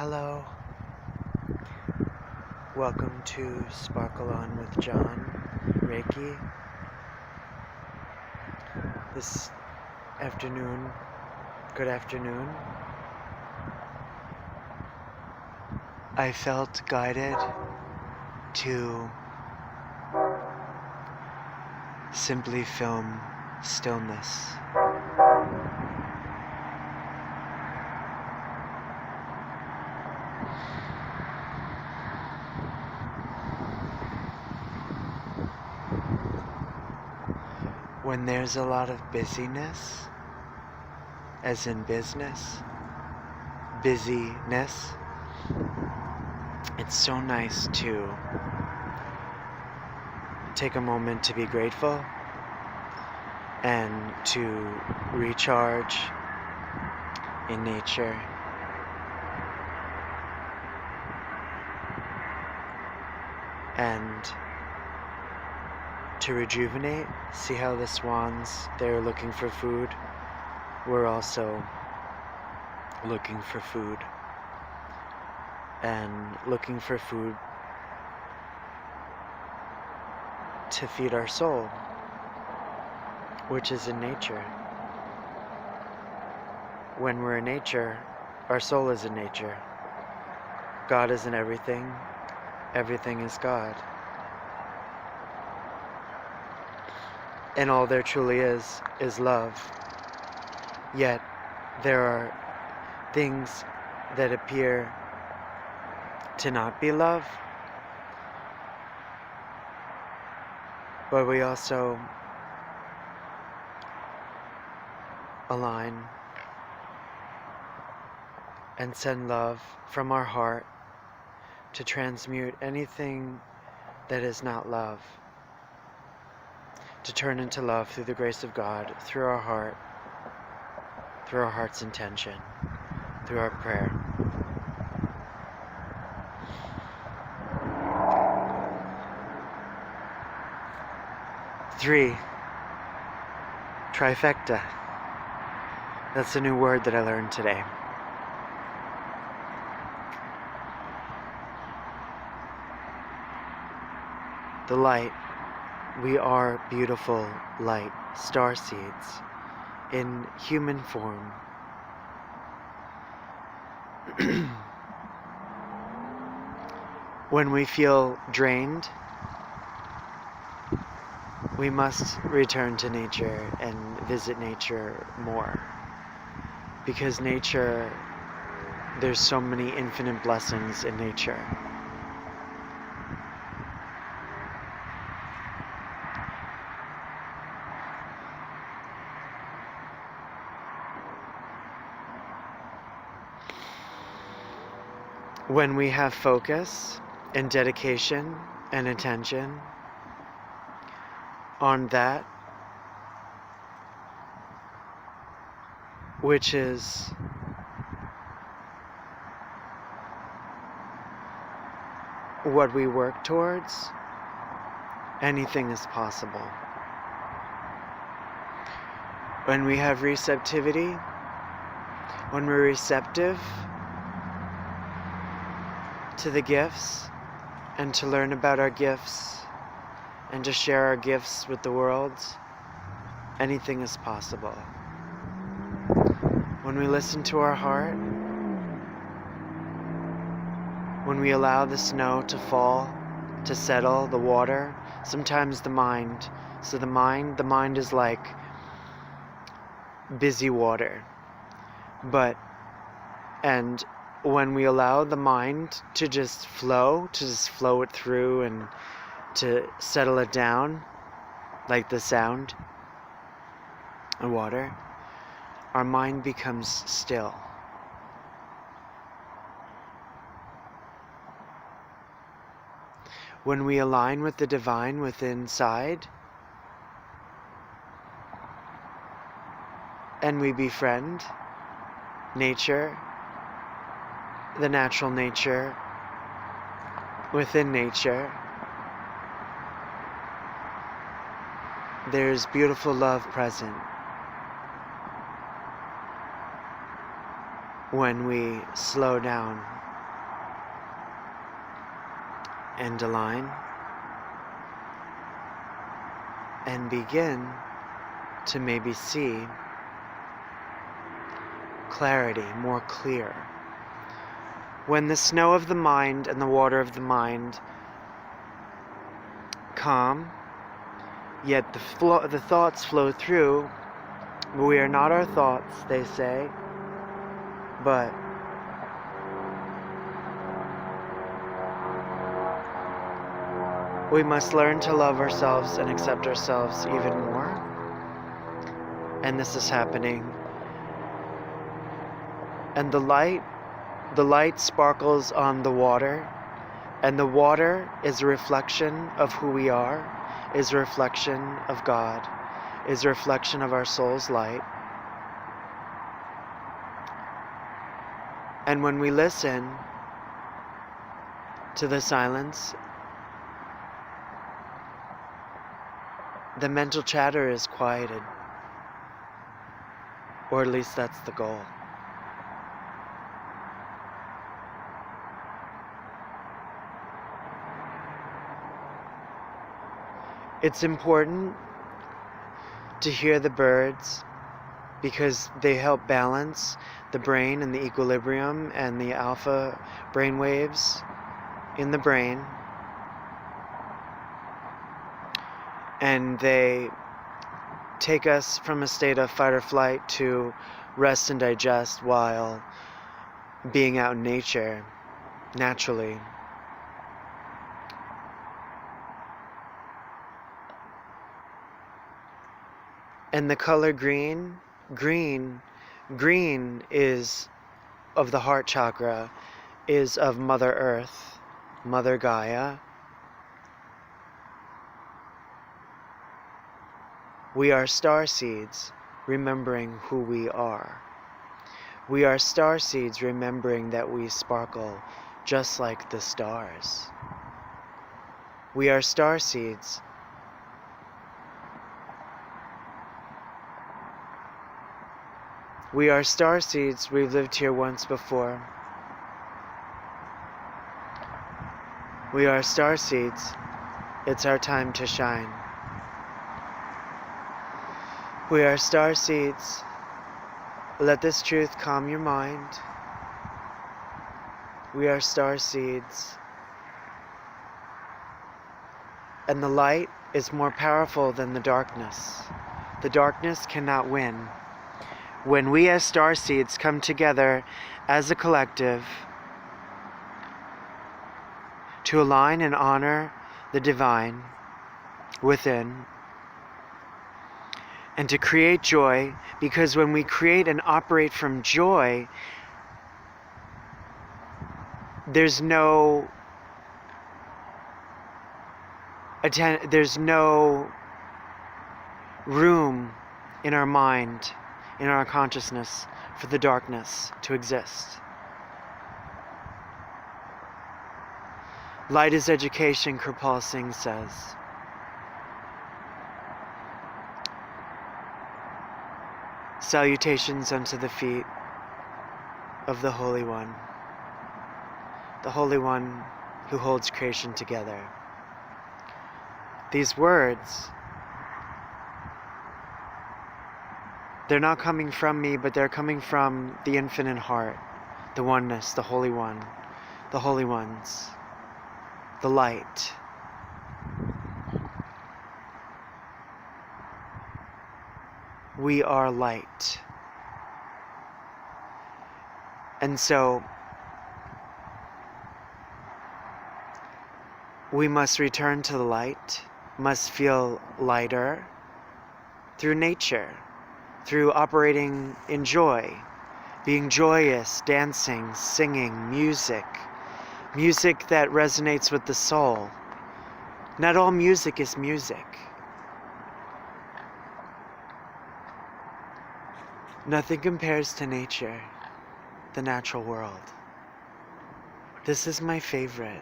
Hello, welcome to Sparkle On with John Reiki. This afternoon, good afternoon, I felt guided to simply film stillness. When there's a lot of busyness, as in busyness, it's so nice to take a moment to be grateful and to recharge in nature. And to rejuvenate. See how the swans, they're looking for food. We're also looking for food. And looking for food to feed our soul, which is in nature. When we're in nature, our soul is in nature. God is in everything. Everything is God. And all there truly is love. Yet there are things that appear to not be love, but we also align and send love from our heart to transmute anything that is not love, to turn into love through the grace of God, through our heart, through our heart's intention, through our prayer. Three, trifecta. That's a new word that I learned today. The light. We are beautiful light, star seeds, in human form. When we feel drained, we must return to nature and visit nature more. Because nature, there's so many infinite blessings in nature. When we have focus and dedication and attention on that which is what we work towards, anything is possible. When we have receptivity, when we're receptive to the gifts and to learn about our gifts and to share our gifts with the world, anything is possible. When we listen to our heart, when we allow the snow to fall, to settle, the water, sometimes the mind. So the mind is like busy water. And when we allow the mind to just flow it through and to settle it down, like the sound of water, our mind becomes still. When we align with the divine within inside, and we befriend nature, the natural nature within nature, there's beautiful love present. When we slow down and align and begin to maybe see clarity, more clear. When the snow of the mind and the water of the mind calm, yet the thoughts flow through, we are not our thoughts, they say, but we must learn to love ourselves and accept ourselves even more. And this is happening. And the light sparkles on the water, and the water is a reflection of who we are, is a reflection of God, is a reflection of our soul's light. And when we listen to the silence, the mental chatter is quieted, or at least that's the goal. It's important to hear the birds because they help balance the brain and the equilibrium and the alpha brain waves in the brain. And they take us from a state of fight or flight to rest and digest while being out in nature, naturally. And the color green is of the heart chakra, is of Mother Earth, Mother Gaia. We are starseeds, remembering who we are. We are starseeds, remembering that we sparkle just like the stars. We are starseeds, we are starseeds, we've lived here once before. We are starseeds, it's our time to shine. We are starseeds, let this truth calm your mind. We are starseeds, and the light is more powerful than the darkness. The darkness cannot win. When we as starseeds come together as a collective to align and honor the divine within, and to create joy, because when we create and operate from joy, there's no room in our mind, in our consciousness, for the darkness to exist. Light is education, Kirpal Singh says. Salutations unto the feet of the Holy One who holds creation together. These words, they're not coming from me, but they're coming from the infinite heart, the oneness, the Holy One, the Holy Ones, the light. We are light. And so, we must return to the light, must feel lighter through nature, through operating in joy, being joyous, dancing, singing, music that resonates with the soul. Not all music is music. Nothing compares to nature, the natural world. This is my favorite.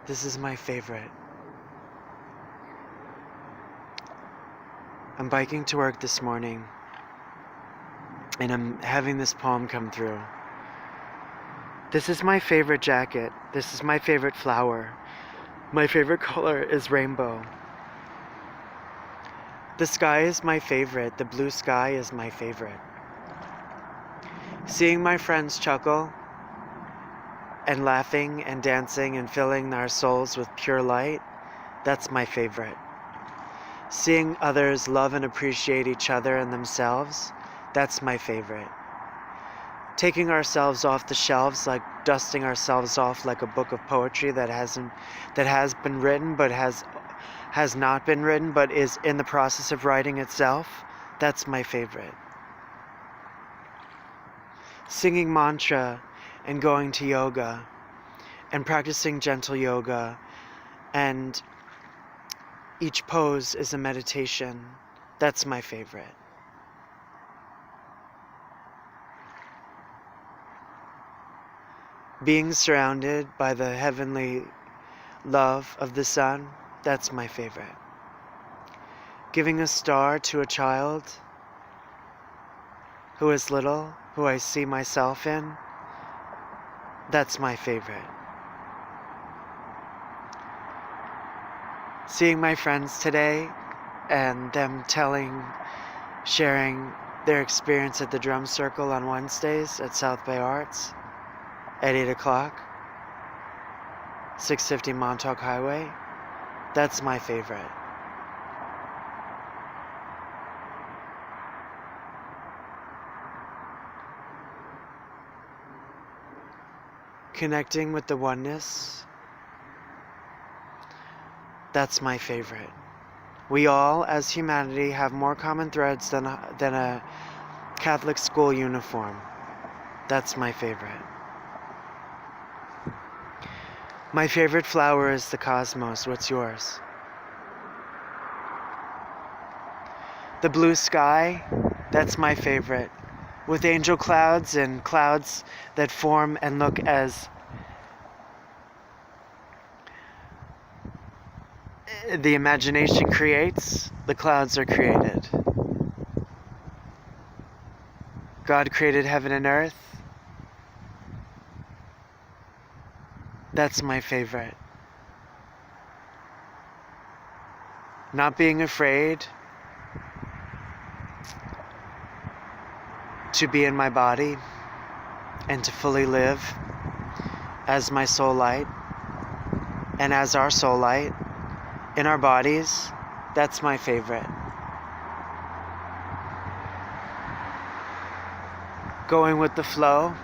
This is my favorite. I'm biking to work this morning, and I'm having this poem come through. This is my favorite jacket. This is my favorite flower. My favorite color is rainbow. The sky is my favorite. The blue sky is my favorite. Seeing my friends chuckle and laughing and dancing and filling our souls with pure light, that's my favorite. Seeing others love and appreciate each other and themselves, that's my favorite. Taking ourselves off the shelves, like dusting ourselves off like a book of poetry that has been written but has not been written but is in the process of writing itself, that's my favorite. Singing mantra and going to yoga and practicing gentle yoga, and each pose is a meditation, that's my favorite. Being surrounded by the heavenly love of the sun, that's my favorite. Giving a star to a child who is little, who I see myself in, that's my favorite. Seeing my friends today and them sharing their experience at the drum circle on Wednesdays at South Bay Arts at 8 o'clock, 650 Montauk Highway, that's my favorite. Connecting with the oneness, that's my favorite. We all, as humanity, have more common threads than a Catholic school uniform. That's my favorite. My favorite flower is the cosmos. What's yours? The blue sky, that's my favorite. With angel clouds and clouds that form and look as the imagination creates, the clouds are created. God created heaven and earth. That's my favorite. Not being afraid to be in my body and to fully live as my soul light and as our soul light in our bodies, that's my favorite. Going with the flow,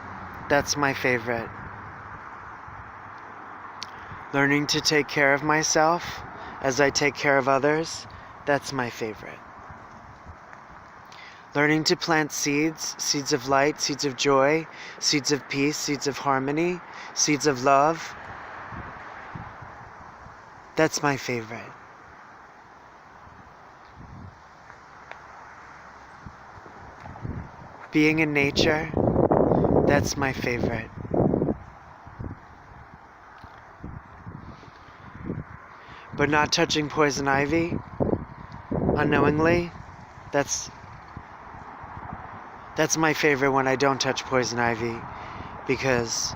that's my favorite. Learning to take care of myself as I take care of others, that's my favorite. Learning to plant seeds, seeds of light, seeds of joy, seeds of peace, seeds of harmony, seeds of love, that's my favorite. Being in nature, that's my favorite. But not touching poison ivy unknowingly, that's my favorite when I don't touch poison ivy, because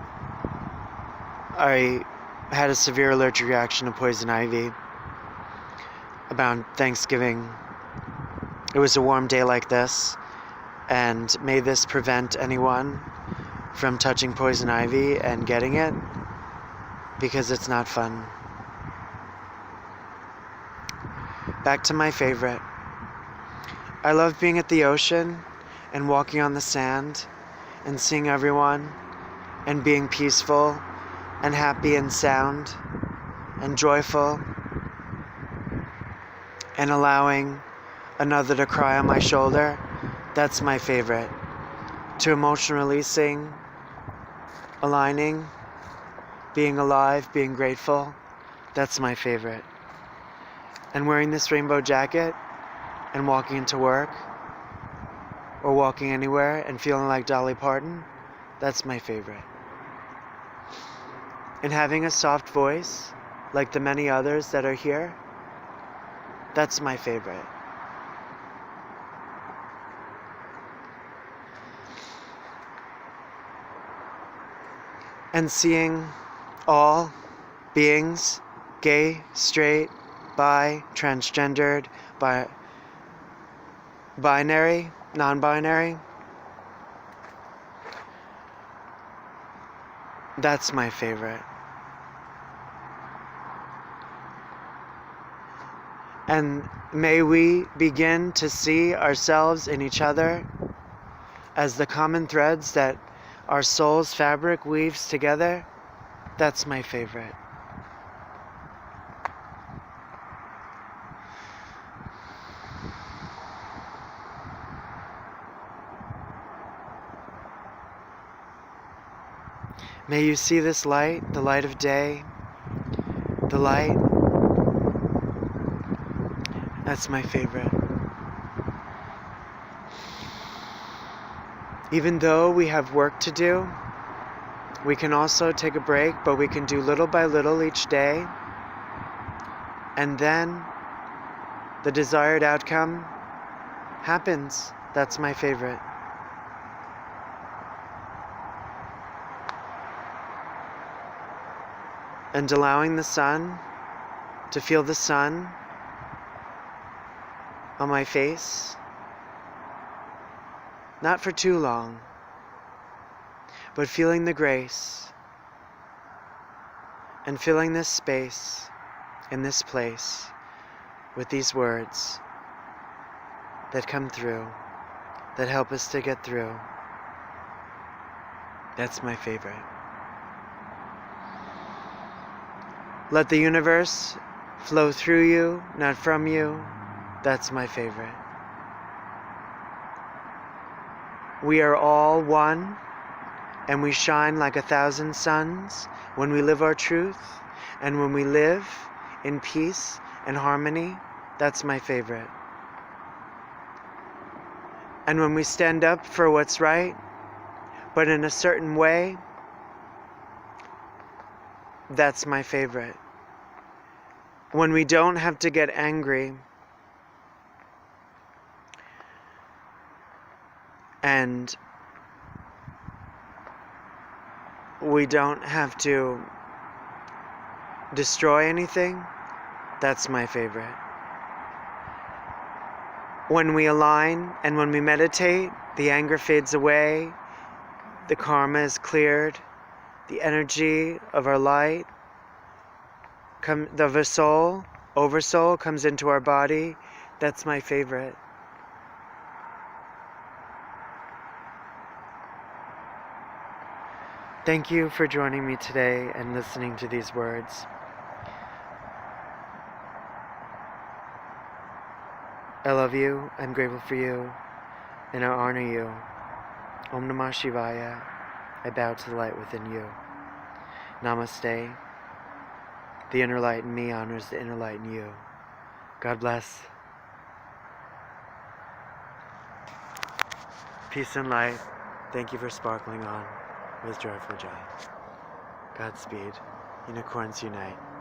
I had a severe allergic reaction to poison ivy about Thanksgiving. It was a warm day like this, and may this prevent anyone from touching poison ivy and getting it, because it's not fun. Back to my favorite. I love being at the ocean and walking on the sand and seeing everyone and being peaceful and happy and sound and joyful and allowing another to cry on my shoulder. That's my favorite. To emotion releasing, aligning, being alive, being grateful, that's my favorite. And wearing this rainbow jacket and walking into work or walking anywhere and feeling like Dolly Parton, that's my favorite. And having a soft voice, like the many others that are here, that's my favorite. and seeing all beings, gay, straight, bi, transgendered, binary, non-binary. That's my favorite. And may we begin to see ourselves in each other as the common threads that our soul's fabric weaves together. That's my favorite. May you see this light, the light of day, the light. That's my favorite. Even though we have work to do, we can also take a break, but we can do little by little each day. And then the desired outcome happens. That's my favorite. And allowing the sun, to feel the sun on my face, not for too long, but feeling the grace and filling this space in this place with these words that come through, that help us to get through. That's my favorite. Let the universe flow through you, not from you. That's my favorite. We are all one, and we shine like 1,000 suns when we live our truth, and when we live in peace and harmony. That's my favorite. And when we stand up for what's right, but in a certain way, that's my favorite. When we don't have to get angry and we don't have to destroy anything, that's my favorite. When we align and when we meditate, the anger fades away, the karma is cleared, the energy of our light, the oversoul comes into our body. That's my favorite. Thank you for joining me today and listening to these words. I love you, I'm grateful for you, and I honor you. Om Namah Shivaya. I bow to the light within you. Namaste. The inner light in me honors the inner light in you. God bless. Peace and light. Thank you for sparkling on with joyful joy. Godspeed. Unicorns unite.